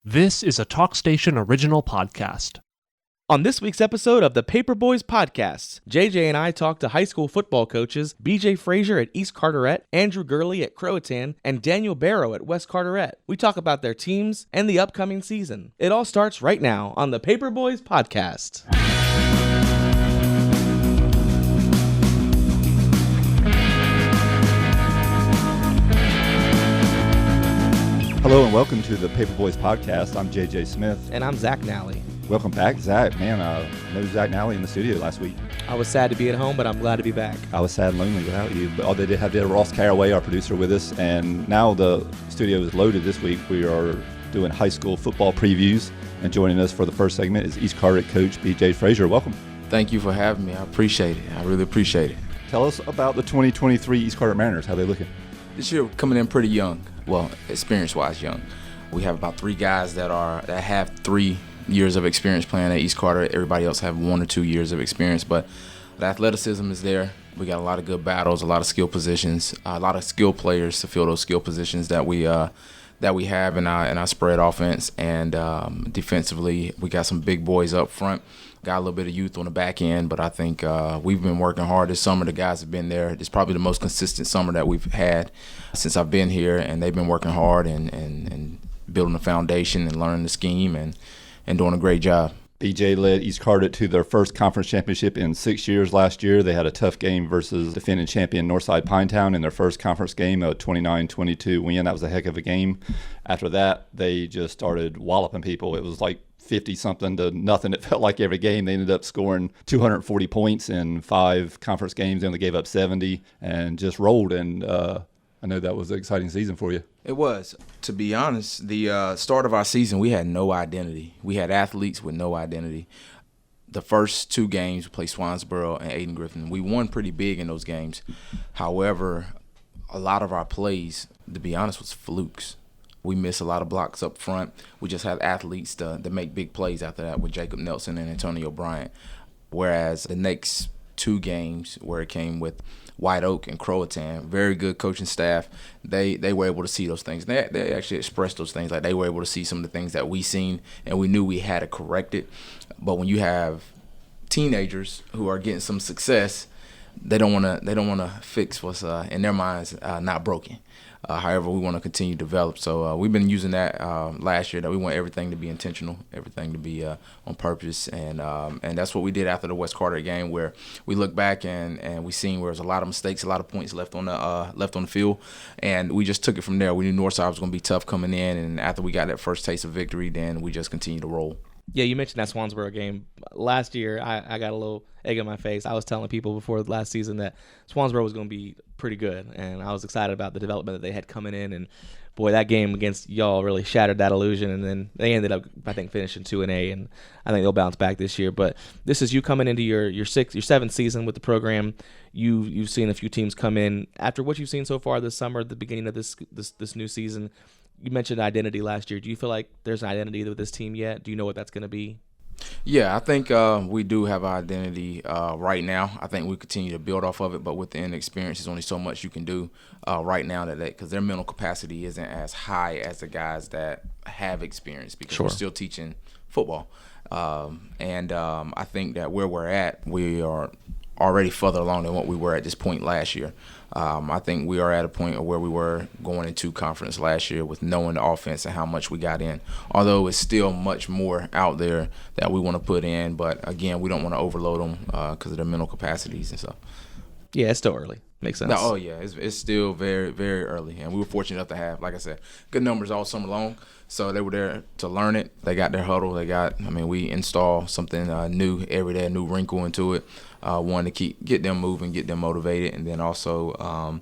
This is a TalkStation original podcast. On this week's episode of the Paper Boys Podcast, JJ and I talk to high school football coaches BJ Frazier at East Carteret, Andrew Gurley at Croatan, and Daniel Barrow at West Carteret. We talk about their teams and the upcoming season. It all starts right now on the Paper Boys Podcast. Hello and welcome to the Paper Boys Podcast. I'm JJ Smith. And I'm Zack Nally. Welcome back, Zack. Man, no Zack Nally in the studio last week. I was sad to be at home, but I'm glad to be back. I was sad and lonely without you. But they did have Ross Caraway, our producer, with us. And now the studio is loaded this week. We are doing high school football previews. And joining us for the first segment is East Carteret coach BJ Frazier. Welcome. Thank you for having me. I appreciate it. I really appreciate it. Tell us about the 2023 East Carteret Mariners. How they looking? This year we're coming in pretty young. Well, experience-wise young. We have about three guys that have 3 years of experience playing at East Carteret. Everybody else have 1 or 2 years of experience, but the athleticism is there. We got a lot of good battles, a lot of skill positions, a lot of skill players to fill those skill positions that we have in our spread offense. And defensively, we got some big boys up front. Got a little bit of youth on the back end, but I think we've been working hard this summer. The guys have been there. It's probably the most consistent summer that we've had since I've been here, and they've been working hard and building a foundation and learning the scheme and doing a great job. BJ led East Carteret to their first conference championship in 6 years last year. They had a tough game versus defending champion Northside Pinetown in their first conference game, a 29-22 win. That was a heck of a game. After that, they just started walloping people. It was like 50-something to nothing. It felt like every game. They ended up scoring 240 points in 5 conference games. They only gave up 70 and just rolled. And I know that was an exciting season for you. It was. To be honest, the start of our season, we had no identity. We had athletes with no identity. The first 2 games, we played Swansboro and Aiden Griffin. We won pretty big in those games. However, a lot of our plays, to be honest, was flukes. We missed a lot of blocks up front. We just had athletes to make big plays after that with Jacob Nelson and Antonio Bryant. Whereas the next 2 games where it came with White Oak and Croatan, very good coaching staff, they were able to see those things. They actually expressed those things. Like, they were able to see some of the things that we seen, and we knew we had to correct it. But when you have teenagers who are getting some success, they don't want to fix what's in their minds not broken. However, we want to continue to develop. So we've been using that last year, that we want everything to be intentional, everything to be on purpose. And that's what we did after the West Carteret game, where we look back and we seen where there was a lot of mistakes, a lot of points left on the field. And we just took it from there. We knew Northside was going to be tough coming in. And after we got that first taste of victory, then we just continued to roll. Yeah, you mentioned that Swansboro game. Last year, I got a little egg in my face. I was telling people before last season that Swansboro was going to be pretty good, and I was excited about the development that they had coming in. And, boy, that game against y'all really shattered that illusion, and then they ended up, I think, finishing 2-A, and I think they'll bounce back this year. But this is you coming into your 7th season with the program. You've seen a few teams come in. After what you've seen so far this summer, at the beginning of this new season, you mentioned identity last year. Do you feel like there's an identity with this team yet? Do you know what that's going to be? Yeah, I think we do have our identity right now. I think we continue to build off of it, but with the inexperience, there's only so much you can do right now because their mental capacity isn't as high as the guys that have experience, because We're still teaching football. I think that where we're at, we are already further along than what we were at this point last year. I think we are at a point of where we were going into conference last year with knowing the offense and how much we got in. Although it's still much more out there that we want to put in, but again, we don't want to overload them because of their mental capacities and stuff. Yeah, it's still early. Makes sense. Oh yeah, it's still very, very early, and we were fortunate enough to have, like I said, good numbers all summer long. So they were there to learn it. They got their huddle. We install something new every day, a new wrinkle into it. One to get them moving, get them motivated, and then also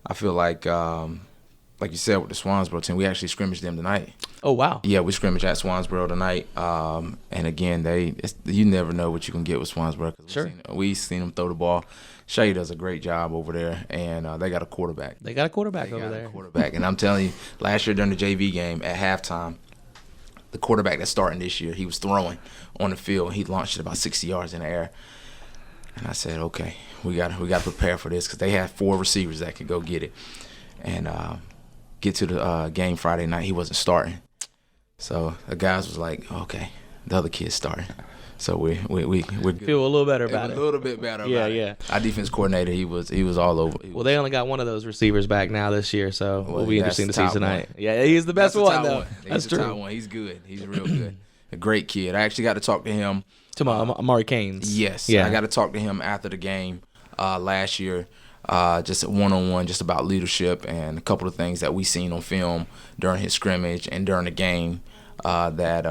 I feel like you said with the Swansboro team, we actually scrimmaged them tonight. Oh wow! Yeah, we scrimmaged at Swansboro tonight, and again, you never know what you can get with Swansboro. Sure. We've seen them throw the ball. Shay does a great job over there, and they got a quarterback. And I'm telling you, last year during the JV game at halftime, the quarterback that's starting this year, he was throwing on the field. He launched it about 60 yards in the air. And I said, okay, we got to prepare for this, because they had 4 receivers that could go get it. And get to the game Friday night, he wasn't starting. So the guys was like, okay, the other kid's starting. So we're good. Feel a little better about it. A little bit better Yeah, about yeah. it. Our defense coordinator, he was all over. Well, they only got one of those receivers back now this year, so Well, it'll be that's interesting to the see top tonight. one. Yeah, he's the best That's the one, top though. one. He's That's the true. top one. He's good. He's real good. A great kid. I actually got to talk to him. Tomorrow, Amari Canes. Yes. Yeah. I got to talk to him after the game last year, just one-on-one, just about leadership and a couple of things that we seen on film during his scrimmage and during the game that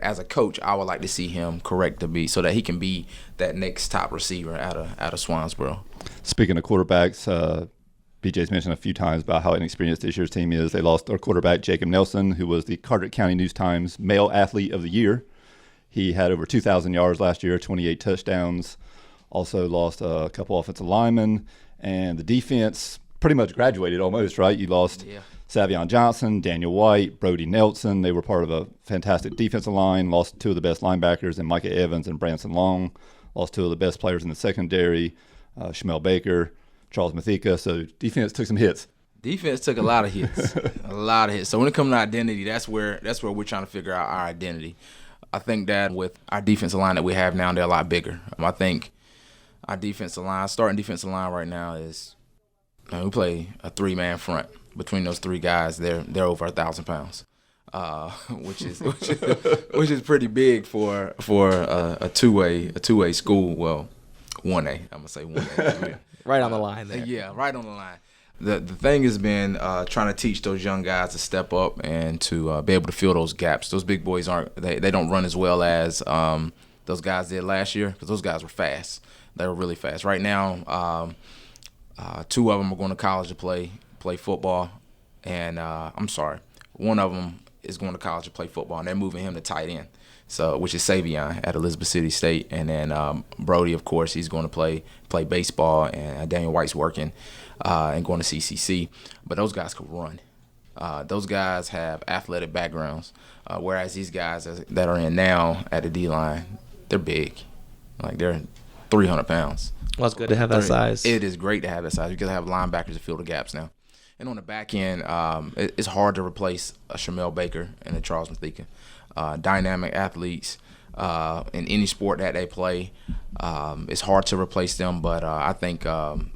as a coach I would like to see him correct to be so that he can be that next top receiver out of Swansboro. Speaking of quarterbacks, BJ's mentioned a few times about how inexperienced this year's team is. They lost their quarterback, Jacob Nelson, who was the Carteret County News-Times Male Athlete of the Year. He had over 2,000 yards last year, 28 touchdowns. Also lost a couple offensive linemen. And the defense pretty much graduated almost, right? You lost Savion Johnson, Daniel White, Brody Nelson. They were part of a fantastic defensive line. Lost two of the best linebackers in Micah Evans and Branson Long. Lost two of the best players in the secondary, Shemel Baker, Charles Mathika. So defense took some hits. Defense took a lot of hits, a lot of hits. So when it comes to identity, that's where we're trying to figure out our identity. I think that with our defensive line that we have now, they're a lot bigger. I think our defensive line, starting defensive line right now is, we play a three-man front. Between those three guys, they're over 1,000 pounds, which is pretty big for a two-way school. Well, 1A. I'm gonna say 1A. Right on the line there. Yeah, right on the line. The thing has been trying to teach those young guys to step up and to be able to fill those gaps. Those big boys they don't run as well as those guys did last year because those guys were fast. They were really fast. Right now, two of them are going to college to play football, and one of them is going to college to play football, and they're moving him to tight end. So, which is Savion at Elizabeth City State, and then Brody, of course, he's going to play baseball, and Daniel White's working and going to CCC. But those guys could run. Those guys have athletic backgrounds, whereas these guys that are in now at the D line, they're big, like they're 300 pounds. Well, it's good to have that size. It is great to have that size. You can have linebackers to fill the gaps now. And on the back end, it's hard to replace a Shemel Baker and a Charles Mathika. Dynamic athletes in any sport that they play. It's hard to replace them, but I think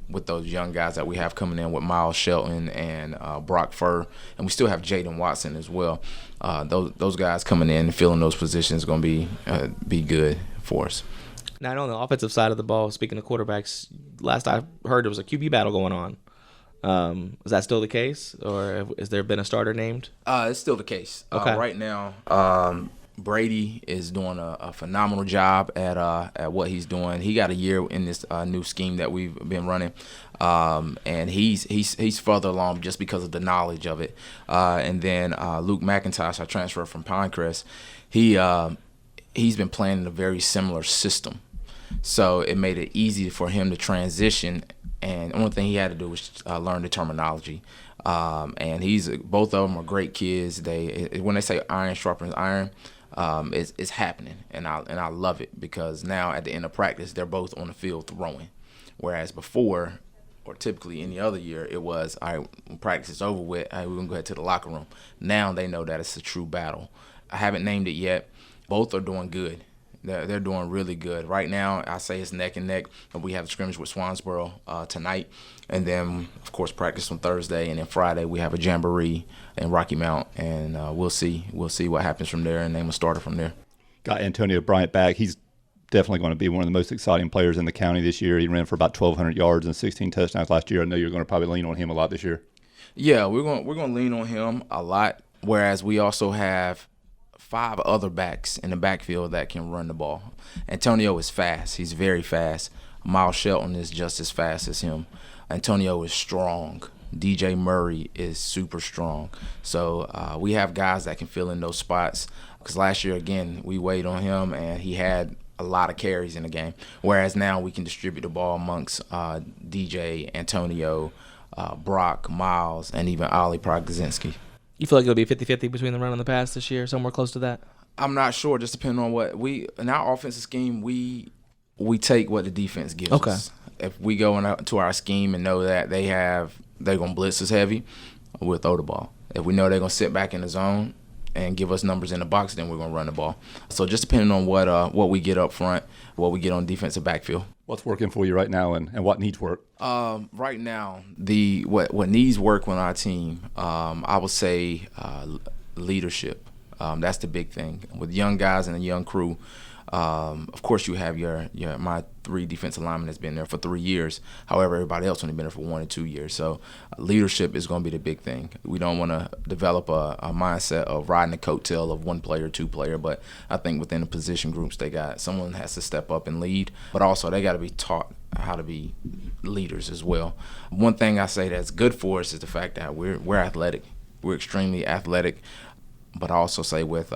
with those young guys that we have coming in with Miles Shelton and Brock Furr, and we still have Jaden Watson as well, those guys coming in and filling those positions is going to be good for us. Now, on the offensive side of the ball, speaking of quarterbacks, last I heard there was a QB battle going on. Is that still the case, or has there been a starter named? It's still the case. Okay. Right now, Brady is doing a phenomenal job at what he's doing. He got a year in this new scheme that we've been running, and he's further along just because of the knowledge of it. And then Luke McIntosh, I transferred from Pinecrest. He's been playing in a very similar system, so it made it easy for him to transition. And the only thing he had to do was learn the terminology. And both of them are great kids. When they say iron sharpens iron, it's happening, and I love it because now at the end of practice they're both on the field throwing, whereas before, or typically any other year, it was all right, when practice is over with, all right, we're gonna go ahead to the locker room. Now they know that it's a true battle. I haven't named it yet. Both are doing good. They're doing really good. Right now, I say it's neck and neck. We have a scrimmage with Swansboro tonight. And then, of course, practice on Thursday. And then Friday, we have a jamboree in Rocky Mount. And we'll see what happens from there and name a starter from there. Got Antonio Bryant back. He's definitely going to be one of the most exciting players in the county this year. He ran for about 1,200 yards and 16 touchdowns last year. I know you're going to probably lean on him a lot this year. Yeah, we're going to lean on him a lot, whereas we also have 5 other backs in the backfield that can run the ball. Antonio is fast. He's very fast. Miles Shelton is just as fast as him. Antonio is strong. DJ Murray is super strong. So we have guys that can fill in those spots. Because last year, again, we weighed on him, and he had a lot of carries in the game. Whereas now we can distribute the ball amongst DJ, Antonio, Brock, Miles, and even Ollie Progzinski. You feel like it'll be 50-50 between the run and the pass this year, somewhere close to that? I'm not sure, just depending on what in our offensive scheme, we take what the defense gives us. If we go into our scheme and know that they're gonna blitz us heavy, we'll throw the ball. If we know they're gonna sit back in the zone, and give us numbers in the box, then we're going to run the ball. So just depending on what we get up front, what we get on defensive backfield. What's working for you right now, and what needs work? Right now, what needs work on our team, I would say leadership. That's the big thing. With young guys and a young crew, of course you have my 3 defensive linemen that's been there for 3 years. However, everybody else only been there for 1 or 2 years. So leadership is going to be the big thing. We don't want to develop a mindset of riding the coattail of 1 player, 2 player, but I think within the position groups someone has to step up and lead, but also they got to be taught how to be leaders as well. One thing I say that's good for us is the fact that we're athletic. We're extremely athletic, but I also say with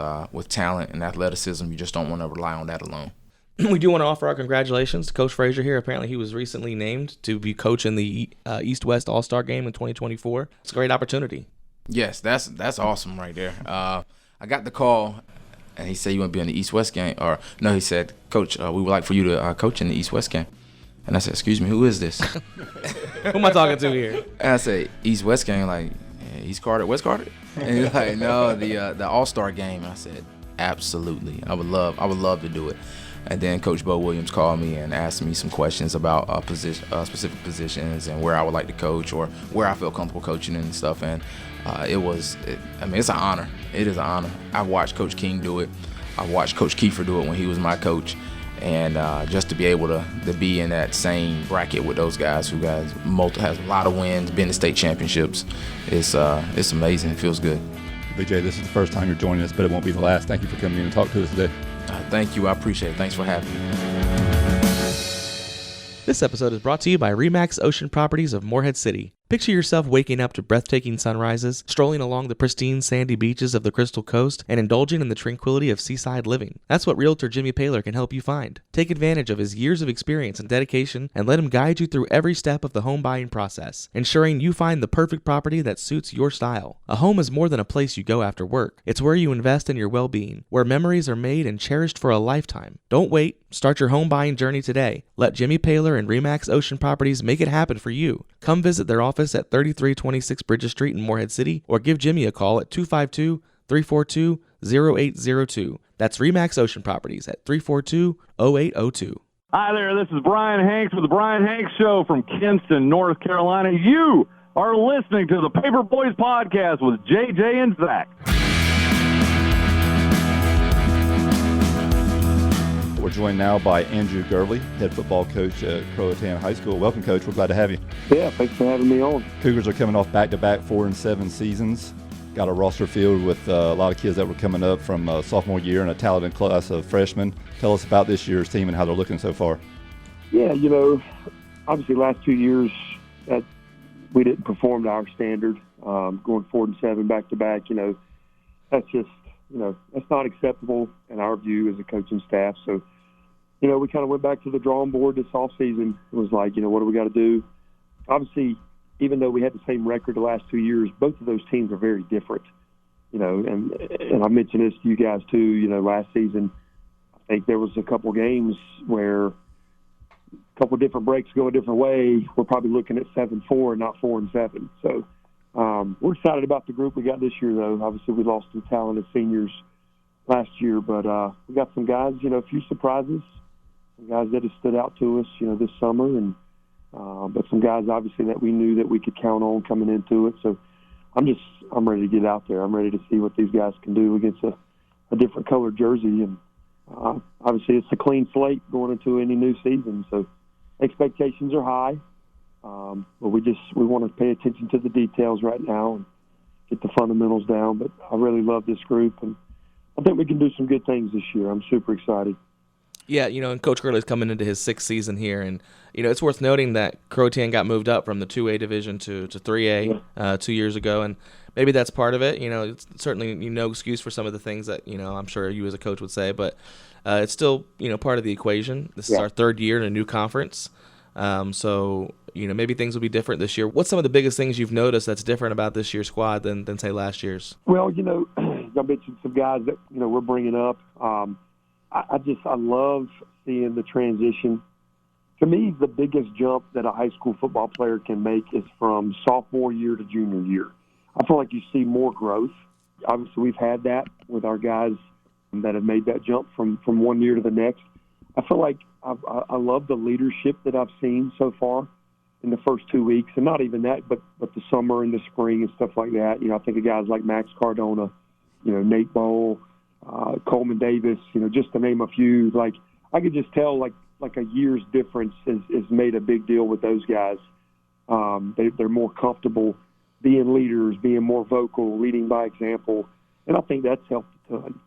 talent and athleticism, you just don't want to rely on that alone. We do want to offer our congratulations to Coach Frazier here. Apparently, he was recently named to be coach in the East-West All-Star Game in 2024. It's a great opportunity. Yes, that's awesome right there. I got the call, and he said you want to be in the East-West game. Or no, he said, Coach, we would like for you to coach in the East-West game. And I said, excuse me, who is this? Who am I talking to here? And I said, East-West game, like, East Carteret, West Carteret? And he's like, no, the All-Star game. And I said, absolutely. I would love to do it. And then Coach Bo Williams called me and asked me some questions about specific positions and where I would like to coach or where I feel comfortable coaching and stuff. And it's an honor. It is an honor. I've watched Coach King do it. I watched Coach Kiefer do it when he was my coach. And just to be able to be in that same bracket with those guys who has a lot of wins, been to state championships, it's amazing. It feels good. BJ, this is the first time you're joining us, but it won't be the last. Thank you for coming in and talking to us today. Thank you. I appreciate it. Thanks for having me. This episode is brought to you by RE/MAX Ocean Properties of Morehead City. Picture yourself waking up to breathtaking sunrises, strolling along the pristine sandy beaches of the Crystal Coast, and indulging in the tranquility of seaside living. That's what Realtor Jimmy Paler can help you find. Take advantage of his years of experience and dedication and let him guide you through every step of the home buying process, ensuring you find the perfect property that suits your style. A home is more than a place you go after work. It's where you invest in your well-being, where memories are made and cherished for a lifetime. Don't wait. Start your home buying journey today. Let Jimmy Paler and RE/MAX Ocean Properties make it happen for you. Come visit their office at 3326 Bridges Street in Morehead City or give Jimmy a call at 252-342-0802. That's RE/MAX Ocean Properties at 342-0802. Hi there, this is Brian Hanks with the Brian Hanks Show from Kinston, North Carolina. You are listening to the Paper Boys Podcast with JJ and Zack. We're joined now by Andrew Gurley, head football coach at Croatan High School. Welcome, Coach. We're glad to have you. Yeah, thanks for having me on. Cougars are coming off back-to-back 4-7 seasons. Got a roster filled with a lot of kids that were coming up from sophomore year and a talented class of freshmen. Tell us about this year's team and how they're looking so far. Yeah, obviously last 2 years that we didn't perform to our standard. Going 4-7 back-to-back, that's just, that's not acceptable in our view as a coaching staff. So, we kind of went back to the drawing board this offseason. It was like, what do we got to do? Obviously, even though we had the same record the last 2 years, both of those teams are very different. And I mentioned this to you guys too, last season, I think there was a couple games where a couple different breaks go a different way. We're probably looking at 7-4 and not 4-7. So we're excited about the group we got this year, though. Obviously, we lost some talented seniors last year, but we got some guys, a few surprises, some guys that have stood out to us, this summer, and but some guys obviously that we knew that we could count on coming into it. So I'm ready to get out there. I'm ready to see what these guys can do against a different colored jersey, and obviously it's a clean slate going into any new season. So expectations are high, but we want to pay attention to the details right now and get the fundamentals down. But I really love this group, and I think we can do some good things this year. I'm super excited. Yeah, and Coach Gurley's coming into his 6th season here, and it's worth noting that Croatan got moved up from the 2A division to 3A 2 years ago, and maybe that's part of it. It's certainly no excuse for some of the things that I'm sure you as a coach would say, but it's still part of the equation. This is our 3rd year in a new conference, so maybe things will be different this year. What's some of the biggest things you've noticed that's different about this year's squad than say last year's? Well, I mentioned some guys that we're bringing up. I love seeing the transition. To me, the biggest jump that a high school football player can make is from sophomore year to junior year. I feel like you see more growth. obviously we've had that with our guys that have made that jump from one year to the next. I feel like I love the leadership that I've seen so far in the first 2 weeks, and not even that, but the summer and the spring and stuff like that. I think of guys like Max Cardona, Nate Bowl, Coleman Davis, just to name a few. Like, I could just tell like a year's difference has made a big deal with those guys. They're more comfortable being leaders, being more vocal, leading by example, and I think that's helped a ton.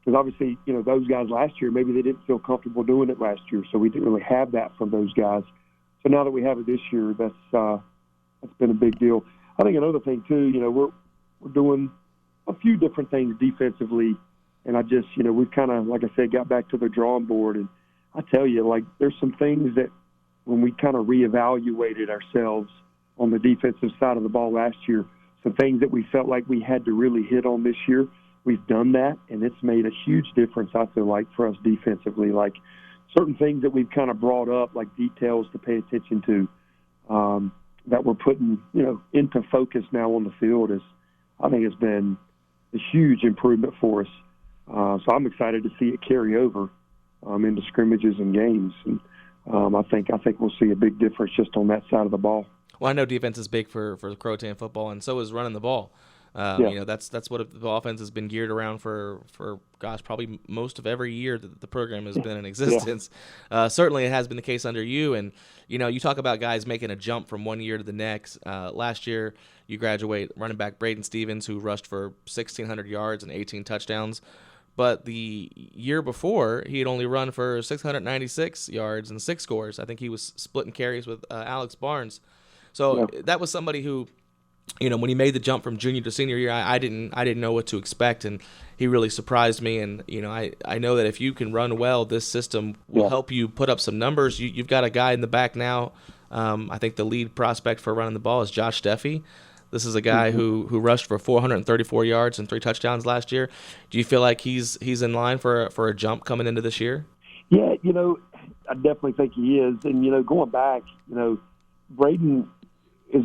Because obviously, those guys last year, maybe they didn't feel comfortable doing it last year, so we didn't really have that from those guys. So now that we have it this year, that's been a big deal. I think another thing too, we're doing a few different things defensively, and I just, we've kind of, like I said, got back to the drawing board. And I tell you, like, there's some things that when we kind of reevaluated ourselves on the defensive side of the ball last year, some things that we felt like we had to really hit on this year. We've done that, and it's made a huge difference, I feel like, for us defensively. Like, certain things that we've kind of brought up, like details to pay attention to, that we're putting, into focus now on the field, I think has been a huge improvement for us. So I'm excited to see it carry over into scrimmages and games. And I think we'll see a big difference just on that side of the ball. Well, I know defense is big for Croatan football, and so is running the ball. That's what the offense has been geared around for probably most of every year that the program has been in existence. Certainly it has been the case under you. And, you talk about guys making a jump from one year to the next. Last year you graduate running back Braden Stevens, who rushed for 1,600 yards and 18 touchdowns. But the year before, he had only run for 696 yards and 6 scores. I think he was splitting carries with Alex Barnes. So that was somebody who, when he made the jump from junior to senior year, I didn't know what to expect, and he really surprised me. And I know that if you can run well, this system will help you put up some numbers. You've got a guy in the back now. I think the lead prospect for running the ball is Josh Steffi. This is a guy who rushed for 434 yards and 3 touchdowns last year. Do you feel like he's in line for a jump coming into this year? Yeah, I definitely think he is. And going back, Braden is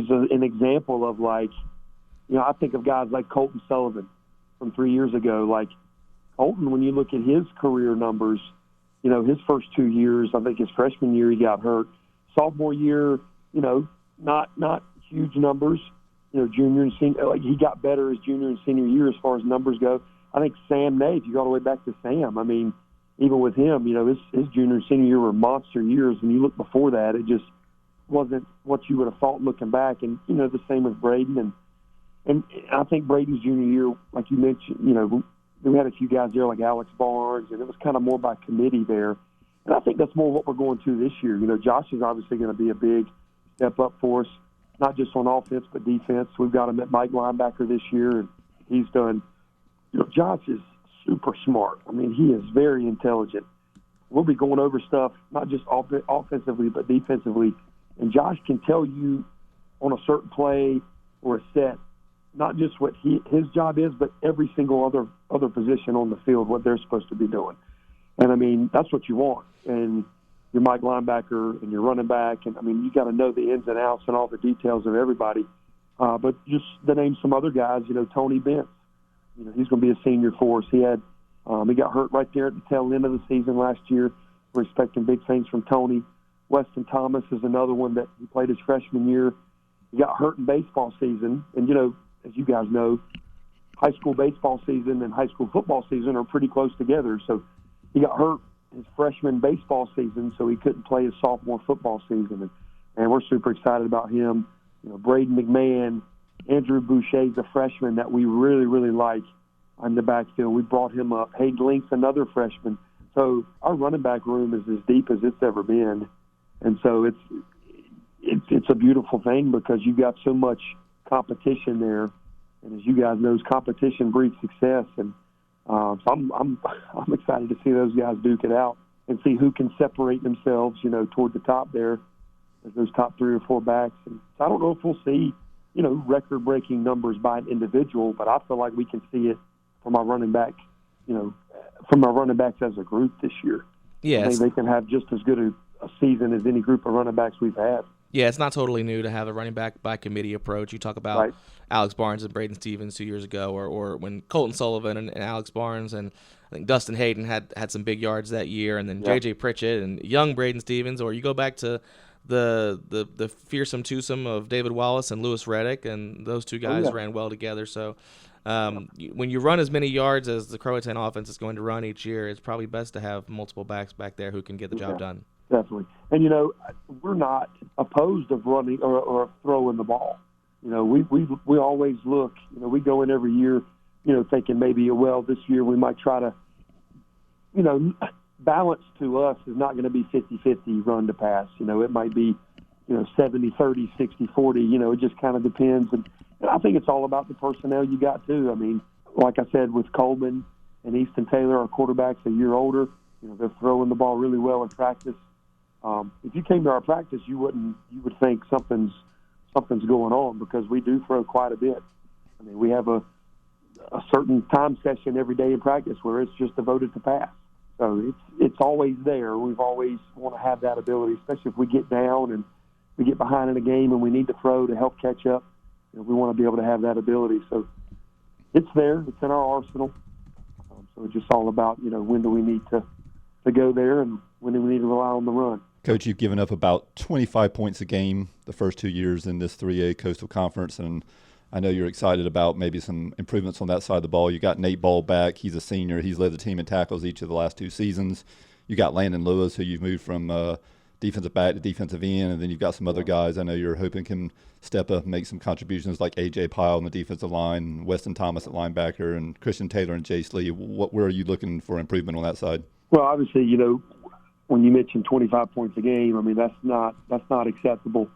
an example of, like, I think of guys like Colton Sullivan from 3 years ago. Like, Colton, when you look at his career numbers, his first 2 years, I think his freshman year he got hurt. Sophomore year, not huge numbers. Junior and senior, like, he got better his junior and senior year as far as numbers go. I think Sam Nave, you go all the way back to Sam. I mean, even with him, his junior and senior year were monster years. And you look before that, it just wasn't what you would have thought looking back. And, the same with Braden. And I think Braden's junior year, like you mentioned, we had a few guys there like Alex Barnes, and it was kind of more by committee there. And I think that's more what we're going to this year. Josh is obviously going to be a big step up for us, not just on offense but defense. We've got him at Mike linebacker this year, and he's done – Josh is super smart. I mean, he is very intelligent. We'll be going over stuff, not just offensively but defensively, and Josh can tell you on a certain play or a set not just what his job is, but every single other position on the field, what they're supposed to be doing. And, I mean, that's what you want. And your Mike linebacker and your running back, and, I mean, you got to know the ins and outs and all the details of everybody. But just to name some other guys, Tony Bentz, he's going to be a senior for us. He got hurt right there at the tail end of the season last year. We're expecting big things from Tony. Weston Thomas is another one that he played his freshman year. He got hurt in baseball season. And, as you guys know, high school baseball season and high school football season are pretty close together. So he got hurt his freshman baseball season, so he couldn't play his sophomore football season. And we're super excited about him. Braden McMahon, Andrew Boucher's a freshman that we really, really like on the backfield. We brought him up. Hayden Link's another freshman. So our running back room is as deep as it's ever been. And so it's a beautiful thing because you've got so much competition there. And as you guys know, competition breeds success. And so I'm excited to see those guys duke it out and see who can separate themselves, toward the top there as those top 3 or 4 backs. And so I don't know if we'll see, record-breaking numbers by an individual, but I feel like we can see it from our running back, from our running backs as a group this year. Yes. I think they can have just as good a season as any group of running backs we've had. Yeah, it's not totally new to have a running back by committee approach. You talk about Alex Barnes and Braden Stevens 2 years ago, or when Colton Sullivan and Alex Barnes and I think Dustin Hayden had some big yards that year, and then JJ Pritchett and young Braden Stevens, or you go back to the fearsome twosome of David Wallace and Lewis Reddick, and those two guys ran well together. So when you run as many yards as the Croatan offense is going to run each year, it's probably best to have multiple backs back there who can get the job done. Definitely. And, we're not opposed of running or throwing the ball. We always look, we go in every year, thinking maybe, well, this year we might try to, balance to us is not going to be 50-50 run to pass. It might be, 70-30, 60-40, it just kind of depends. And I think it's all about the personnel you got too. I mean, like I said, with Coleman and Easton Taylor, our quarterbacks a year older, they're throwing the ball really well in practice. If you came to our practice, you would think something's going on, because we do throw quite a bit. I mean, we have a certain time session every day in practice where it's just devoted to pass. So it's always there. We've always want to have that ability, especially if we get down and we get behind in a game and we need to throw to help catch up. We want to be able to have that ability. So it's there. It's in our arsenal. So it's just all about, when do we need to go there and when do we need to rely on the run. Coach, you've given up about 25 points a game the first 2 years in this 3A Coastal Conference, and I know you're excited about maybe some improvements on that side of the ball. You got Nate Ball back. He's a senior. He's led the team in tackles each of the last 2 seasons. You got Landon Lewis, who you've moved from defensive back to defensive end, and then you've got some other guys I know you're hoping can step up and make some contributions, like A.J. Pyle on the defensive line, Weston Thomas at linebacker, and Christian Taylor and Jace Lee. Where are you looking for improvement on that side? Well, obviously, when you mention 25 points a game, I mean, that's not acceptable,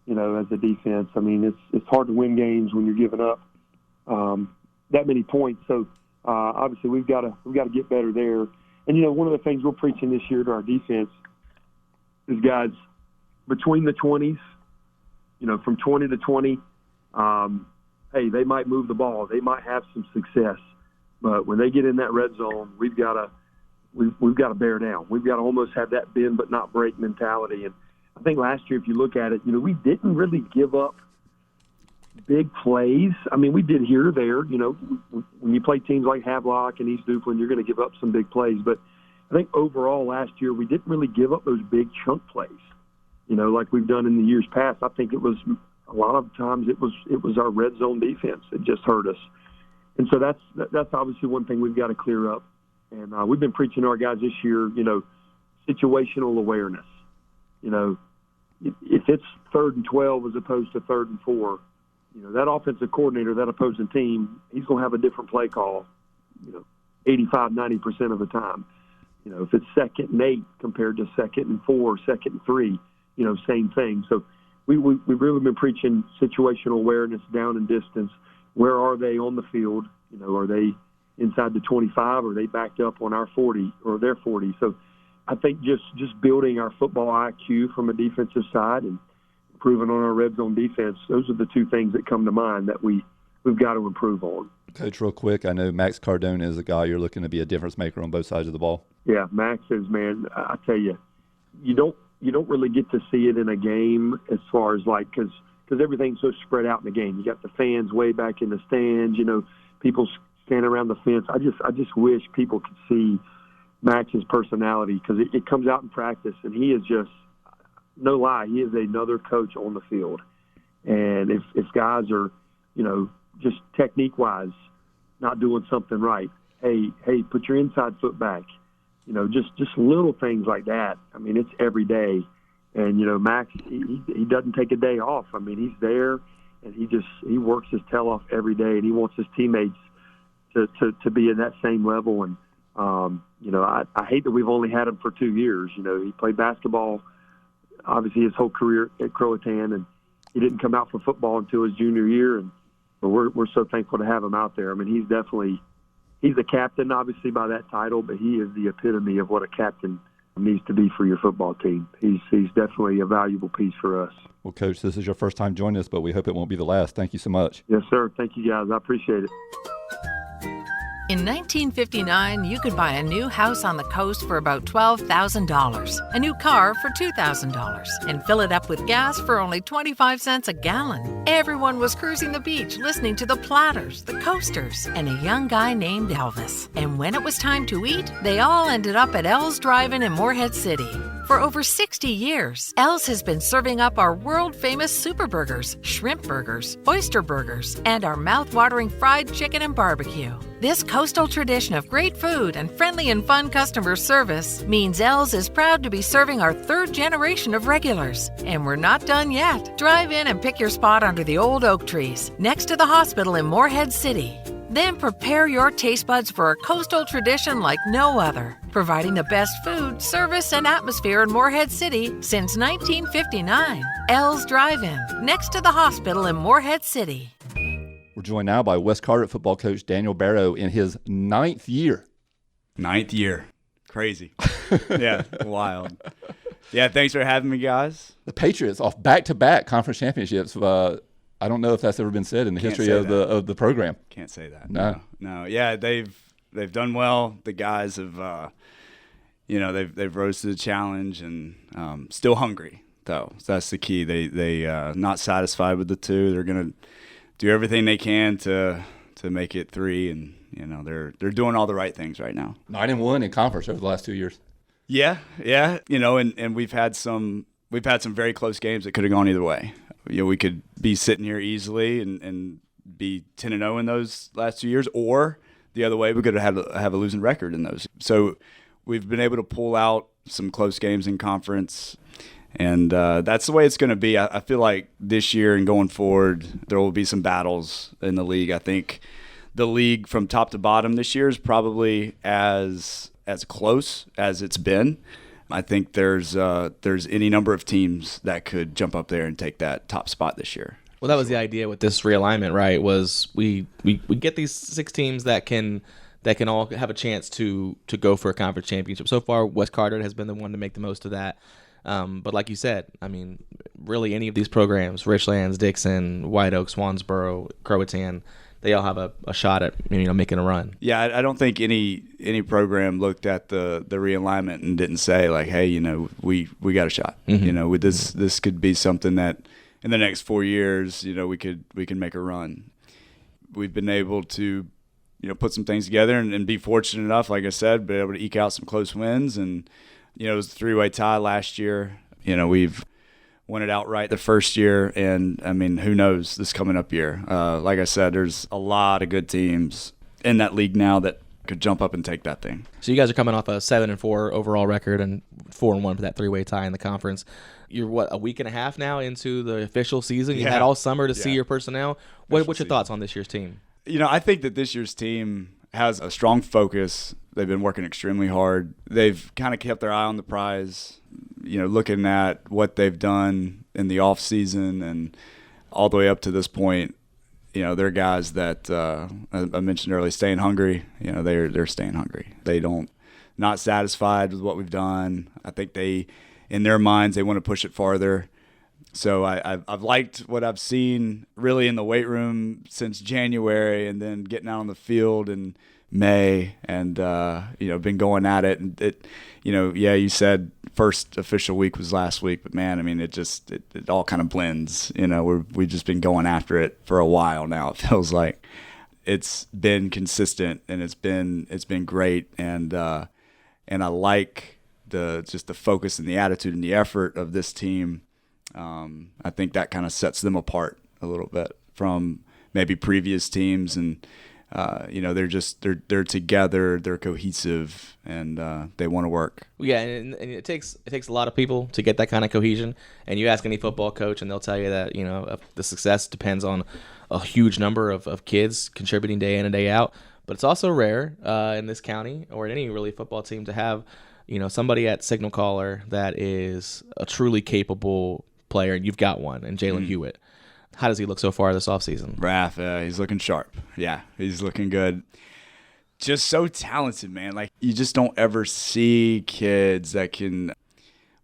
as a defense. I mean, it's hard to win games when you're giving up that many points. So obviously we've got to get better there. And one of the things we're preaching this year to our defense is guys between the 20s, from 20 to 20. Hey, they might move the ball, they might have some success, but when they get in that red zone, we've got to bear down. We've got to almost have that bend but not break mentality. And I think last year, if you look at it, we didn't really give up big plays. I mean, we did here or there. When you play teams like Havelock and East Duplin, you're going to give up some big plays. But I think overall last year, we didn't really give up those big chunk plays, like we've done in the years past. I think it was a lot of times it was our red zone defense that just hurt us. And so that's obviously one thing we've got to clear up. And we've been preaching to our guys this year, situational awareness. If it's 3rd and 12 as opposed to 3rd and 4, that offensive coordinator, that opposing team, he's going to have a different play call, 85, 90% of the time. If it's 2nd and 8 compared to 2nd and 4, 2nd and 3, same thing. So we've really been preaching situational awareness, down and distance. Where are they on the field? Are they inside the 25, or are they backed up on our 40 or their 40? So I think just building our football IQ from a defensive side and improving on our red zone defense, those are the 2 things that come to mind that we've got to improve on. Coach, real quick, I know Max Cardona is a guy you're looking to be a difference maker on both sides of the ball. Yeah, Max is, man, I tell you, you don't really get to see it in a game as far as because everything's so spread out in the game. You got the fans way back in the stands, people standing around the fence. I just wish people could see Max's personality, because it comes out in practice, and he is just, no lie, he is another coach on the field. And if guys are, just technique-wise not doing something right, hey, put your inside foot back. Just little things like that. I mean, it's every day. And, Max, he doesn't take a day off. I mean, he's there, and he works his tail off every day, and he wants his teammates to be at that same level. And, I hate that we've only had him for 2 years. He played basketball, obviously, his whole career at Croatan, and he didn't come out for football until his junior year. And we're so thankful to have him out there. I mean, he's a captain, obviously, by that title, but he is the epitome of what a captain needs to be for your football team. He's definitely a valuable piece for us. Well, Coach, this is your first time joining us, but we hope it won't be the last. Thank you so much. Yes, sir. Thank you, guys. I appreciate it. In 1959, you could buy a new house on the coast for about $12,000, a new car for $2,000, and fill it up with gas for only 25 cents a gallon. Everyone was cruising the beach, listening to the Platters, the Coasters, and a young guy named Elvis. And when it was time to eat, they all ended up at L's Drive-In in Morehead City. For over 60 years, L's has been serving up our world-famous super burgers, shrimp burgers, oyster burgers, and our mouth-watering fried chicken and barbecue. This coastal tradition of great food and friendly and fun customer service means L's is proud to be serving our third generation of regulars. And we're not done yet. Drive in and pick your spot under the old oak trees, next to the hospital in Morehead City. Then prepare your taste buds for a coastal tradition like no other, providing the best food, service, and atmosphere in Morehead City since 1959. L's Drive-In, next to the hospital in Morehead City. We're joined now by West Carteret football coach Daniel Barrow in his 9th year. 9th year. Crazy. Yeah, wild. Yeah, thanks for having me, guys. The Patriots off back-to-back conference championships. I don't know if that's ever been said in the history of the program. Can't say that. No. Yeah, they've done well. The guys have, they've rose to the challenge and still hungry though. So that's the key. They not satisfied with the 2. They're gonna do everything they can to make it 3, and they're doing all the right things right now. 9-1 in conference over the last 2 years. Yeah. And we've had some very close games that could have gone either way. We could be sitting here easily and be 10-0 in those last 2 years, or the other way, we could have a losing record in those. So we've been able to pull out some close games in conference, and that's the way it's going to be. I feel like this year and going forward, there will be some battles in the league. I think the league from top to bottom this year is probably as close as it's been. I think there's any number of teams that could jump up there and take that top spot this year. Well, that was the idea with this realignment, right? Was we get these 6 teams that can all have a chance to go for a conference championship. So far, West Carteret has been the one to make the most of that. But like you said, I mean, really any of these programs, Richlands, Dixon, White Oak, Swansboro, Croatan, they all have a shot at making a run. Yeah, I don't think any program looked at the realignment and didn't say like, hey, we got a shot. Mm-hmm. With this could be something that in the next 4 years, we can make a run. We've been able to put some things together and be fortunate enough, like I said, be able to eke out some close wins. And it was a 3-way tie last year. We've won it outright the first year, and I mean, who knows this coming up year? Like I said, there's a lot of good teams in that league now that could jump up and take that thing. So you guys are coming off a 7-4 overall record and 4-1 for that 3-way tie in the conference. You're a week and a half now into the official season. You had all summer to see your personnel. What's your thoughts on this year's team? I think that this year's team has a strong focus. They've been working extremely hard. They've kind of kept their eye on the prize, looking at what they've done in the off season and all the way up to this point. They're guys that I mentioned earlier, staying hungry. They're staying hungry. Not satisfied with what we've done. I think in their minds, they want to push it farther. So I've liked what I've seen really in the weight room since January, and then getting out on the field in May, and been going at it. And you said first official week was last week, but man, I mean, it all kind of blends. We've just been going after it for a while now. It feels like it's been consistent, and it's been great, and I like the focus and the attitude and the effort of this team. I think that kind of sets them apart a little bit from maybe previous teams, and they're together, they're cohesive, and they want to work. Yeah, and it takes a lot of people to get that kind of cohesion. And you ask any football coach, and they'll tell you that the success depends on a huge number of kids contributing day in and day out. But it's also rare in this county or in any really football team to have somebody at signal caller that is a truly capable player, and you've got one, and Jalen Hewitt. How does he look so far this offseason? Raph, he's looking sharp. Yeah, he's looking good. Just so talented, man. Like, you just don't ever see kids that can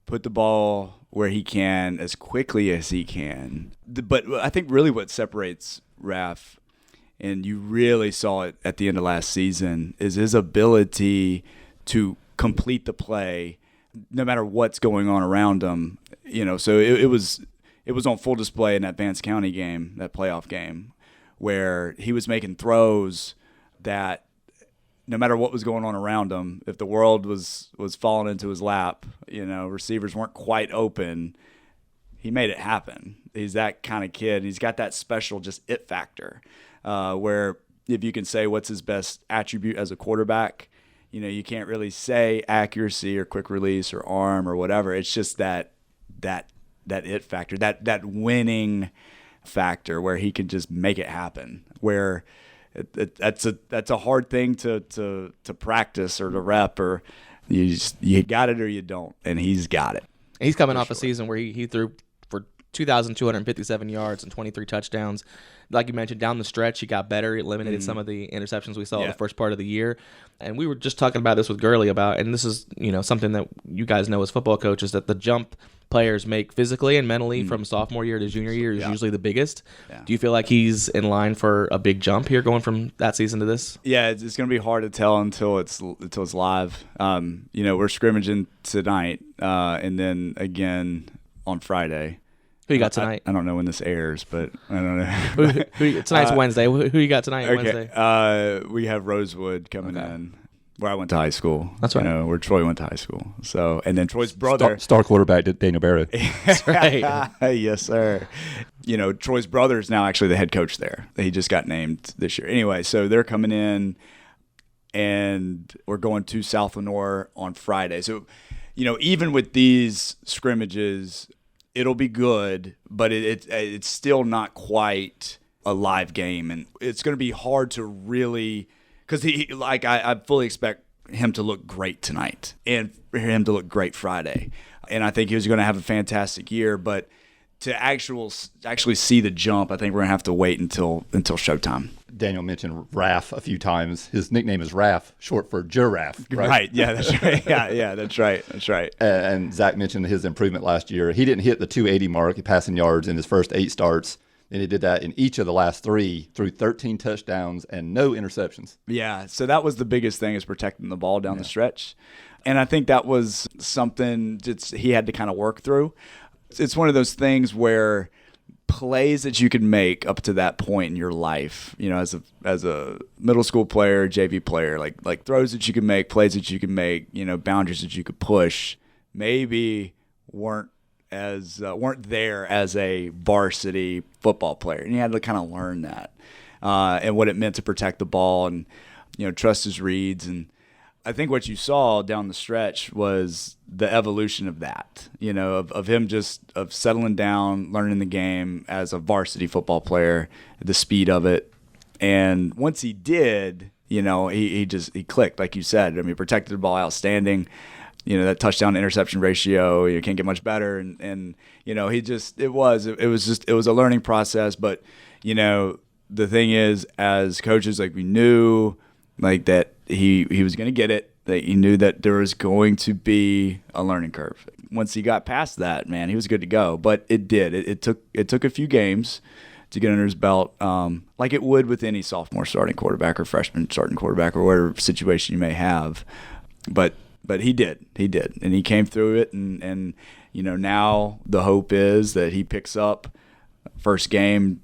put the ball where he can as quickly as he can. But I think really what separates Raph and you really saw it at the end of last season, is his ability to complete the play no matter what's going on around him. So it was on full display in that Vance County game, that playoff game, where he was making throws that no matter what was going on around him, if the world was falling into his lap, receivers weren't quite open, he made it happen. He's that kind of kid. He's got that special just it factor where if you can say what's his best attribute as a quarterback, you can't really say accuracy or quick release or arm or whatever. It's just that it factor, that winning factor where he can just make it happen, where that's a hard thing to practice or to rep, or you got it or you don't, and he's got it. And he's coming off a season where he threw for 2,257 yards and 23 touchdowns. Like you mentioned, down the stretch, he got better. He eliminated some of the interceptions we saw in the first part of the year. And we were just talking about this with Gurley and this is, something that you guys know as football coaches, that the jump players make physically and mentally from sophomore year to junior year is usually the biggest. Yeah. Do you feel like he's in line for a big jump here going from that season to this? Yeah, it's going to be hard to tell until it's live. We're scrimmaging tonight and then again on Friday. Who you got tonight? I don't know when this airs, but I don't know. Tonight's Wednesday. Who you got tonight? Wednesday. We have Rosewood coming in, where I went to high school. That's right. Where Troy went to high school. So, and then Troy's brother, star quarterback, Daniel Barrow. That's right. Yes, sir. Troy's brother is now actually the head coach there. He just got named this year. Anyway, so they're coming in, and we're going to South Lenore on Friday. So, even with these scrimmages, it'll be good, but it's still not quite a live game, and it's going to be hard to really, because I fully expect him to look great tonight and for him to look great Friday, and I think he was going to have a fantastic year. But to actually see the jump, I think we're going to have to wait until showtime. Daniel mentioned Raph a few times. His nickname is Raph, short for giraffe. Right. Yeah, that's right. Yeah, that's right. That's right. And Zach mentioned his improvement last year. He didn't hit the 280 mark passing yards in his first 8 starts, and he did that in each of the last 3, threw 13 touchdowns and no interceptions. Yeah, so that was the biggest thing, is protecting the ball down the stretch. And I think that was something he had to kind of work through. It's one of those things where plays that you can make up to that point in your life, as a middle school player, JV player, like throws that you can make, plays that you can make, boundaries that you could push, maybe weren't there as a varsity football player, and you had to kind of learn that and what it meant to protect the ball and trust his reads. And I think what you saw down the stretch was the evolution of that, of him of settling down, learning the game as a varsity football player, the speed of it. And once he did, he clicked, like you said. I mean, protected the ball outstanding. That touchdown to interception ratio, you can't get much better. And it was a learning process. But, the thing is, as coaches, we knew that he was going to get it, that he knew that there was going to be a learning curve. Once he got past that, man, he was good to go. But it did. It took a few games to get under his belt, like it would with any sophomore starting quarterback or freshman starting quarterback or whatever situation you may have. But he did, and he came through it. And now the hope is that he picks up first game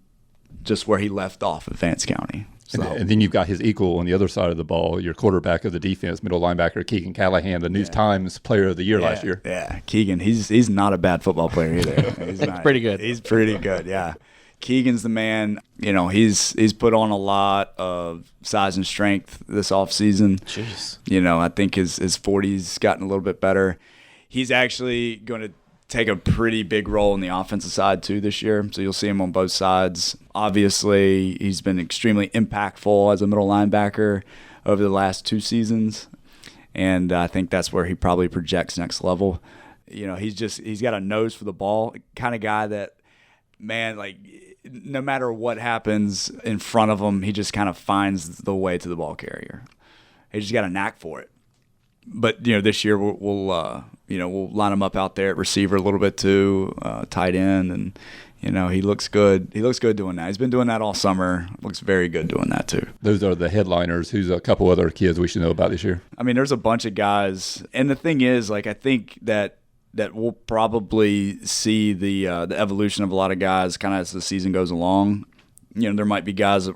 just where he left off at Vance County. So. And then you've got his equal on the other side of the ball, your quarterback of the defense, middle linebacker, Keegan Callahan, the News Times Player of the Year last year. Yeah, Keegan, he's not a bad football player either. He's pretty good. He's pretty good, yeah. Keegan's the man. He's put on a lot of size and strength this offseason. Jeez. I think his 40's gotten a little bit better. He's actually going to take a pretty big role in the offensive side too this year. So you'll see him on both sides. Obviously, he's been extremely impactful as a middle linebacker over the last 2 seasons. And I think that's where he probably projects next level. He's got a nose for the ball, kind of guy that, man, no matter what happens in front of him, he just kind of finds the way to the ball carrier. He just got a knack for it. But this year we'll line him up out there at receiver a little bit too, tight end, and He looks good. He looks good doing that. He's been doing that all summer. Looks very good doing that too. Those are the headliners. Who's a couple other kids we should know about this year? I mean, there's a bunch of guys, and the thing is, I think that we'll probably see the evolution of a lot of guys kind of as the season goes along. There might be guys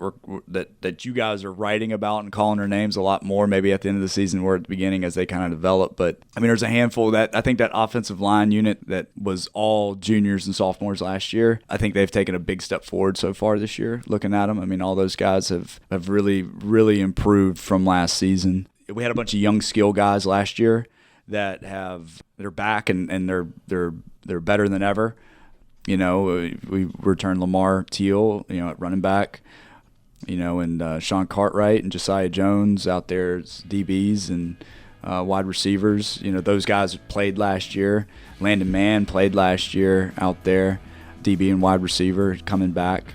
that you guys are writing about and calling their names a lot more maybe at the end of the season or at the beginning as they kind of develop. But, I mean, there's a handful that I think that offensive line unit that was all juniors and sophomores last year, I think they've taken a big step forward so far this year looking at them. I mean, all those guys have really, really improved from last season. We had a bunch of young skill guys last year that are back and they're better than ever. We returned Lamar Teal, at running back, and Sean Carteret and Josiah Jones out there as DBs and wide receivers. Those guys played last year. Landon Mann played last year out there, DB and wide receiver coming back.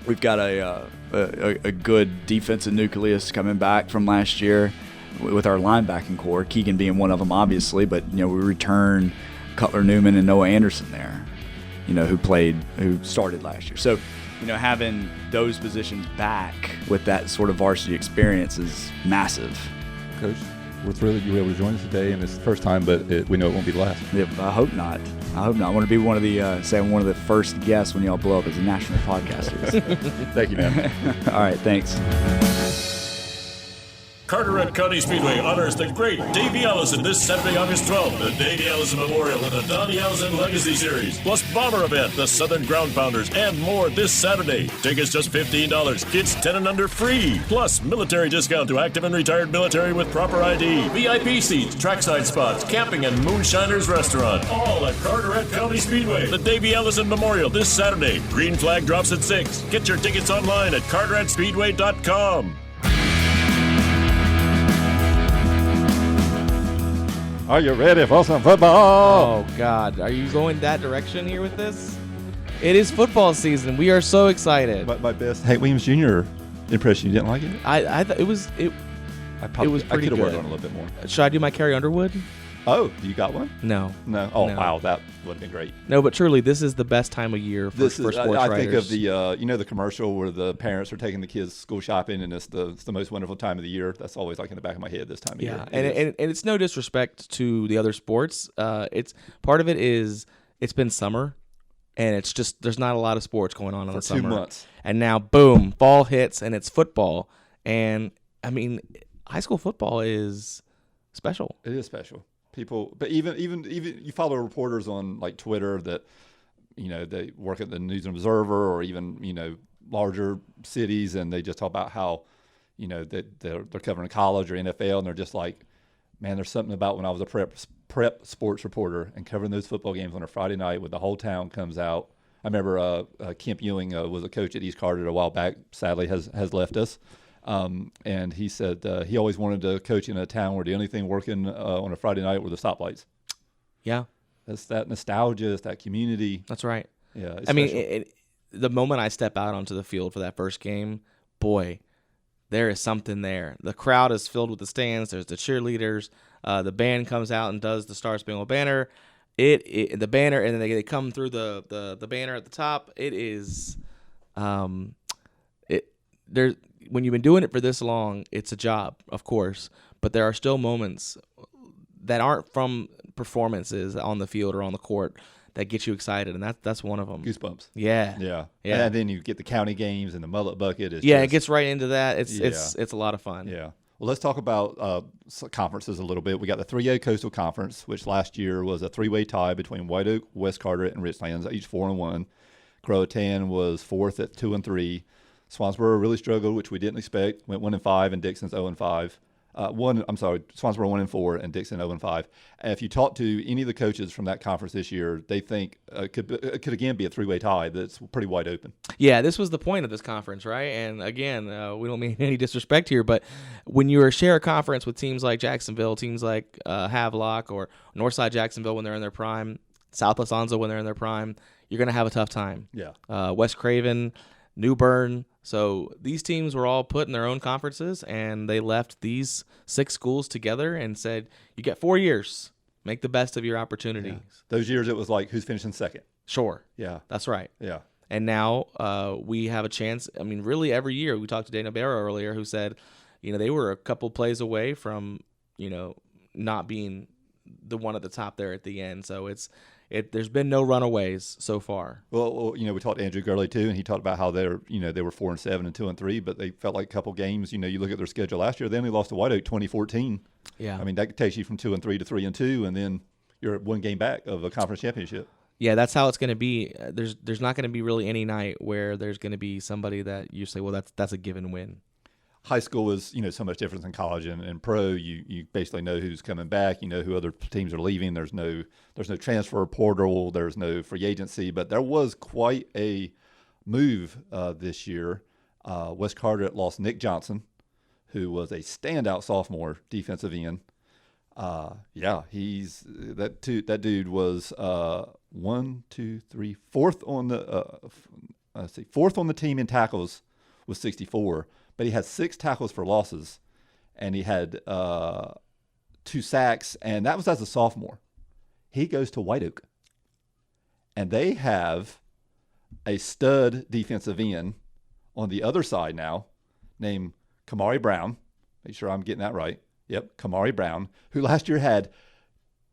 We've got a good defensive nucleus coming back from last year with our linebacking core, Keegan being one of them, obviously, but, we return Cutler Newman and Noah Anderson there. Who started last year. So, having those positions back with that sort of varsity experience is massive. Coach, we're thrilled that you were able to join us today, and it's the first time, but we know it won't be the last. Yeah, I hope not. I want to be one of the first guests when y'all blow up as a national podcasters. Thank you, man. All right, thanks. Carteret County Speedway honors the great Davey Allison this Saturday, August 12th. The Davey Allison Memorial and the Donnie Allison Legacy Series, plus Bomber Event, the Southern Ground Founders, and more this Saturday. Tickets just $15. Kids 10 and under free. Plus military discount to active and retired military with proper ID. VIP seats, trackside spots, camping, and Moonshiners Restaurant. All at Carteret County Speedway. The Davey Allison Memorial this Saturday. Green flag drops at 6. Get your tickets online at CarteretSpeedway.com. Are you ready for some football? Oh, God. Are you going that direction here with this? It is football season. We are so excited. But my best Hank Williams Jr. impression, you didn't like it? I thought it was pretty I could have good. worked on it a little bit more. Should I do my Carrie Underwood? Oh, you got one? No. Oh, No. wow, that would have been great. No, but truly, this is the best time of year for sports writers. I think of the the commercial where the parents are taking the kids school shopping, and it's the most wonderful time of the year. That's always like in the back of my head this time of year. And it's no disrespect to the other sports. It's part of it is it's been summer, and it's just there's not a lot of sports going on in the summer. 2 months. And now, boom, fall hits, and it's football. And I mean, high school football is special. It is special. People, but even you follow reporters on like Twitter that they work at the News and Observer or even larger cities, and they just talk about how that they're covering college or NFL, and they're just like, man, there's something about when I was a prep sports reporter and covering those football games on a Friday night when the whole town comes out. I remember Kemp Ewing was a coach at East Carteret a while back. Sadly, has left us. And he said he always wanted to coach in a town where the only thing working on a Friday night were the stoplights. Yeah. That's that nostalgia, it's that community. That's right. Yeah. I mean, the moment I step out onto the field for that first game, boy, there is something there. The crowd is filled with the stands. There's the cheerleaders. The band comes out and does the Star Spangled Banner. The banner, and then they come through the banner at the top. It is, there's. When you've been doing it for this long, it's a job, of course, but there are still moments that aren't from performances on the field or on the court that get you excited, and that's one of them. Goosebumps. Yeah. And then you get the county games and the mullet bucket. It gets right into that. It's a lot of fun. Yeah. Well, let's talk about conferences a little bit. We got the 3A Coastal Conference, which last year was a three-way tie between White Oak, West Carteret, and Richlands, each 4-1. Croatan was fourth at 2-3. Swansboro really struggled, which we didn't expect. Went 1-5, and Dixon's 0-5. Swansboro 1-4, and Dixon 0-5. If you talk to any of the coaches from that conference this year, they think it could again be a three-way tie that's pretty wide open. Yeah, this was the point of this conference, right? And again, we don't mean any disrespect here, but when you share a conference with teams like Jacksonville, teams like Havelock or Northside Jacksonville when they're in their prime, South Lasanza when they're in their prime, you're going to have a tough time. Yeah. West Craven, New Bern. So these teams were all put in their own conferences, and they left these 6 schools together and said, you get 4 years. Make the best of your opportunities. Yeah. Those years it was like, who's finishing second? Sure. Yeah. That's right. Yeah. And now we have a chance. I mean, really every year. We talked to Daniel Barrow earlier, who said, they were a couple plays away from, not being the one at the top there at the end. So there's been no runaways so far. Well, we talked to Andrew Gurley too, and he talked about how they were 4-7 and 2-3, but they felt like a couple games. You look at their schedule last year, they only lost to White Oak 2014. Yeah, I mean that takes you from 2-3 to 3-2, and then you're one game back of a conference championship. Yeah, that's how it's going to be. There's not going to be really any night where there's going to be somebody that you say, well, that's a given win. High school is so much different than college and pro. You basically know who's coming back. You know who other teams are leaving. There's no transfer portal. There's no free agency. But there was quite a move this year. West Carteret lost Nick Johnson, who was a standout sophomore defensive end. He's that dude was fourth on the team in tackles with 64. But he had 6 tackles for losses, and he had 2 sacks, and that was as a sophomore. He goes to White Oak, and they have a stud defensive end on the other side now named Kamari Brown. Make sure I'm getting that right. Yep, Kamari Brown, who last year had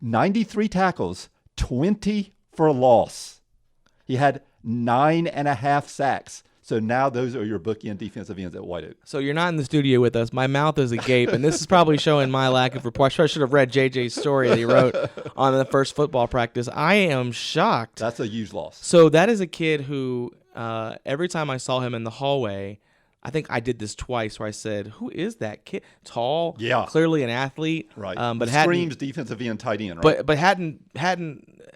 93 tackles, 20 for a loss. He had 9.5 sacks. So now those are your bookend defensive ends at White Oak. So you're not in the studio with us. My mouth is agape, and this is probably showing my lack of rapport. I should have read JJ's story that he wrote on the first football practice. I am shocked. That's a huge loss. So that is a kid who every time I saw him in the hallway, I think I did this twice where I said, who is that kid? Tall, clearly an athlete. Right. But screams defensive end, tight end, right? But hadn't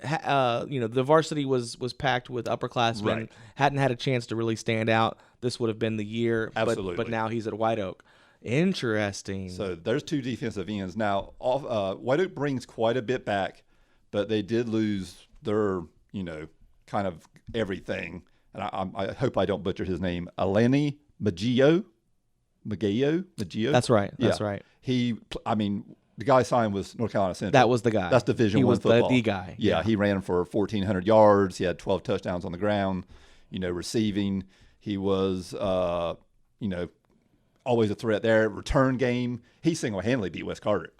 the varsity was packed with upperclassmen, right. Hadn't had a chance to really stand out. This would have been the year. Absolutely. But now he's at White Oak. Interesting. So there's 2 defensive ends. Now, White Oak brings quite a bit back, but they did lose their, kind of everything. And I hope I don't butcher his name. Eleni Maggio. That's right. That's right. The guy signed was North Carolina Central. That was the guy. That's Division I football. He was the guy. Yeah, he ran for 1,400 yards. He had 12 touchdowns on the ground, receiving. He was, always a threat there. Return game, he single-handedly beat West Carteret.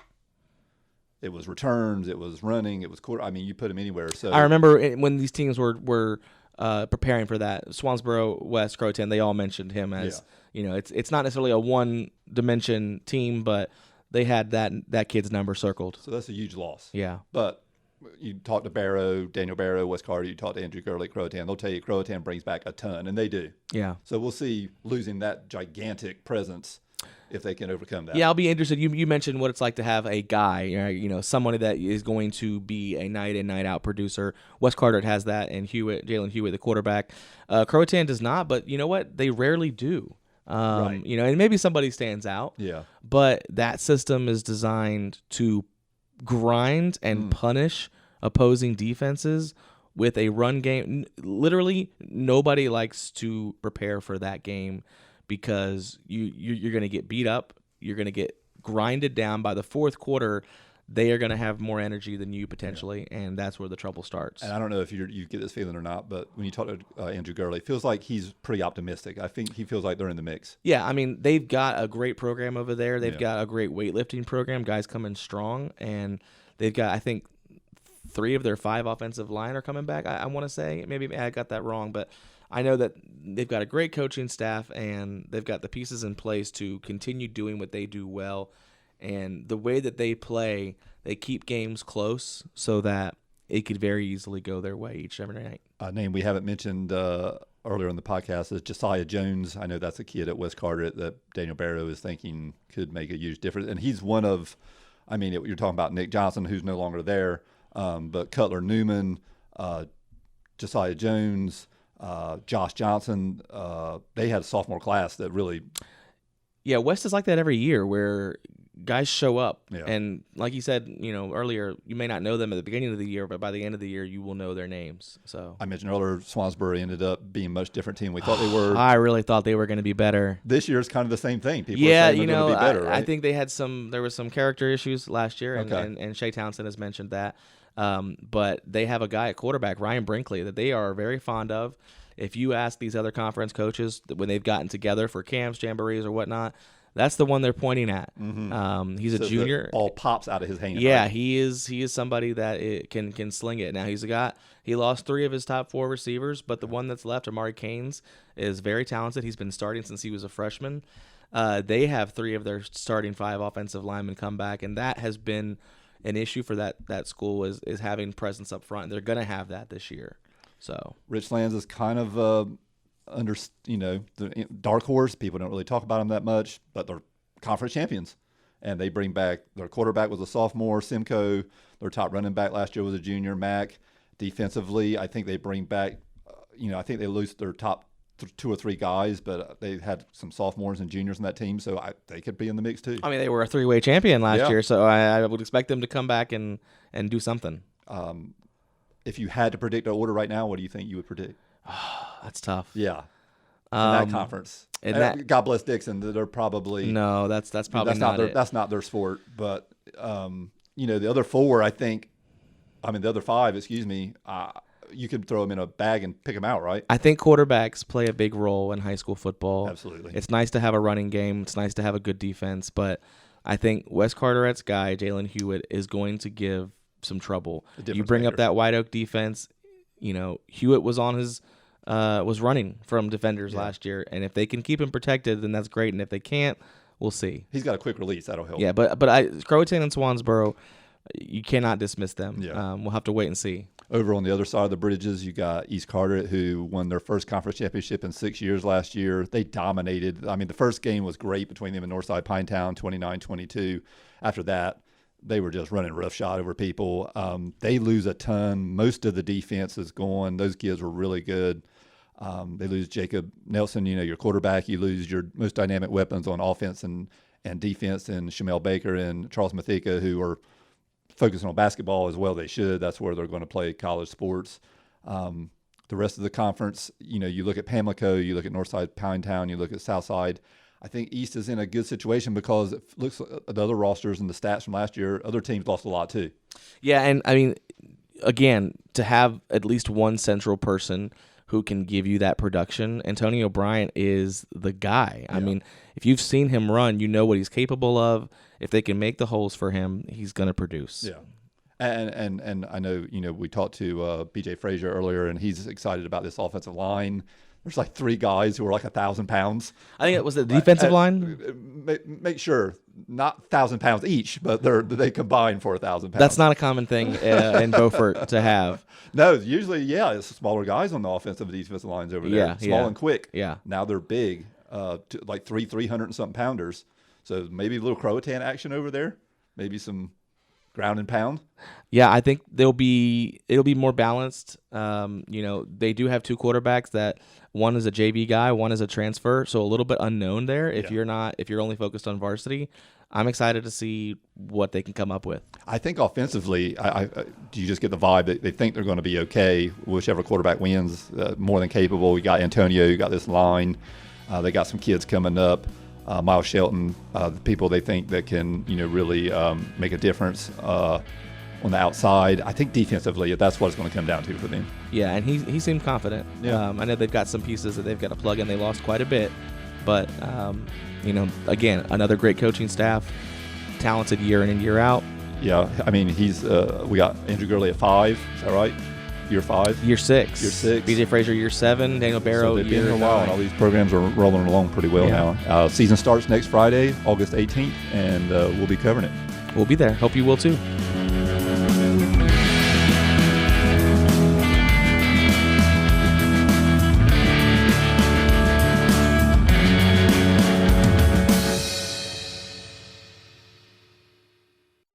It was returns. It was running. It was quarter. You put him anywhere. So I remember when these teams were preparing for that. Swansboro, West, Croatan, they all mentioned him as, it's not necessarily a one-dimension team, but they had that kid's number circled. So that's a huge loss. Yeah. But you talk to Daniel Barrow, West Carter, you talk to Andrew Gurley, Croatan, they'll tell you Croatan brings back a ton, and they do. Yeah. So we'll see losing that gigantic presence if they can overcome that. Yeah, I'll be interested. You mentioned what it's like to have a guy, somebody that is going to be a night in, night out producer. West Carteret has that, and Jalen Hewitt, the quarterback. Croatan does not, but you know what? They rarely do. Right. And maybe somebody stands out. Yeah. But that system is designed to grind and punish opposing defenses with a run game. Literally, nobody likes to prepare for that game because you're going to get beat up. You're going to get grinded down by the fourth quarter. They are going to have more energy than you potentially, and that's where the trouble starts. And I don't know if you get this feeling or not, but when you talk to Andrew Gurley, it feels like he's pretty optimistic. I think he feels like they're in the mix. Yeah, they've got a great program over there. They've got a great weightlifting program. Guys coming strong, and they've got, I think, 3 of their 5 offensive line are coming back, I want to say. Maybe I got that wrong, but I know that they've got a great coaching staff, and they've got the pieces in place to continue doing what they do well. And the way that they play, they keep games close so that it could very easily go their way each and every night. A name we haven't mentioned earlier in the podcast is Josiah Jones. I know that's a kid at West Carteret that Daniel Barrow is thinking could make a huge difference. And he's one of, you're talking about Nick Johnson, who's no longer there, but Cutler Newman, Josiah Jones, Josh Johnson, they had a sophomore class that really... Yeah, West is like that every year where guys show up. Yeah. And like you said, earlier, you may not know them at the beginning of the year, but by the end of the year, you will know their names. So I mentioned earlier, Swansboro ended up being a much different team. We thought they were. I really thought they were going to be better. This year is kind of the same thing. People are saying they're going to be better, right? I think they had there was some character issues last year, and Shea Townsend has mentioned that. But they have a guy at quarterback, Ryan Brinkley, that they are very fond of. if you ask these other conference coaches when they've gotten together for camps, jamborees, or whatnot, that's the one they're pointing at. He's a junior. All pops out of his hand. Yeah, right? he is somebody that can sling it. Now he lost 3 of his top 4 receivers, but the one that's left, Amari Canes, is very talented. He's been starting since he was a freshman. They have 3 of their starting 5 offensive linemen come back, and that has been an issue for that school is having presence up front. They're going to have that this year. So Richlands is kind of the dark horse. People don't really talk about them that much, but they're conference champions. And they bring back their quarterback was a sophomore, Simcoe. Their top running back last year was a junior, Mack. Defensively, I think they bring back, I think they lose their top 2 or 3 guys, but they had some sophomores and juniors in that team, so they could be in the mix too. I mean, they were a 3-way champion last year, so I would expect them to come back and do something. If you had to predict an order right now, what do you think you would predict? That's tough. Yeah. In that conference. God bless Dixon. They're probably no. That's probably not it. That's not their sport. But the other 4, the other 5. Excuse me. You could throw them in a bag and pick them out, right? I think quarterbacks play a big role in high school football. Absolutely. It's nice to have a running game. It's nice to have a good defense, but I think Wes Carteret's guy, Jalen Hewitt, is going to give some trouble. You bring up that White Oak defense. Hewitt was on his. Was running from defenders last year, and if they can keep him protected, then that's great. And if they can't, we'll see. He's got a quick release. That'll help. Yeah, but Croatan and Swansboro, you cannot dismiss them. Yeah. We'll have to wait and see. Over on the other side of the bridges, you got East Carteret, who won their first conference championship in 6 years last year. They dominated. I mean, the first game was great between them and Northside Pinetown, 29-22. After that, they were just running roughshod over people. They lose a ton. Most of the defense is gone. Those kids were really good. They lose Jacob Nelson, your quarterback. You lose your most dynamic weapons on offense and defense, and Shamel Baker and Charles Mathika, who are focusing on basketball as well. They should. That's where they're going to play college sports. The rest of the conference, you look at Pamlico, you look at Northside Pinetown, you look at Southside. I think East is in a good situation because it looks at the other rosters and the stats from last year, other teams lost a lot too. Yeah, and I mean, again, to have at least one central person who can give you that production, Antonio Bryant is the guy. Yeah. I mean, if you've seen him run, you know what he's capable of. If they can make the holes for him, he's going to produce. Yeah. And I know, we talked to BJ Frazier earlier, and he's excited about this offensive line. There's like 3 guys who are like 1,000 pounds. I think it was the defensive line. Make sure not 1,000 pounds each, but they combine for 1,000 pounds. That's not a common thing in Beaufort to have. No, usually, it's smaller guys on the offensive and defensive lines over there. Small and quick. Yeah. Now they're big, like 300 and something pounders. So maybe a little Croatan action over there. Maybe some ground and pound. Yeah, I think it'll be more balanced. They do have 2 quarterbacks that one is a JV guy, one is a transfer, so a little bit unknown there if you're only focused on varsity. I'm excited to see what they can come up with. I think offensively, do you just get the vibe that they think they're going to be okay, whichever quarterback wins, more than capable. We got Antonio, you got this line. They got some kids coming up. Miles Shelton, the people they think that can, really make a difference on the outside. I think defensively, that's what it's going to come down to for them. Yeah, and he seemed confident. Yeah. I know they've got some pieces that they've got to plug in. They lost quite a bit, but again, another great coaching staff, talented year in and year out. Yeah, I mean, we got Andrew Gurley at 5. Is that right? Year 5? Year 6. Year 6. BJ Frazier, year 7. Daniel Barrow, so they've year been here a while, 9. and all these programs are rolling along pretty well now. Season starts next Friday, August 18th, and we'll be covering it. We'll be there. Hope you will too.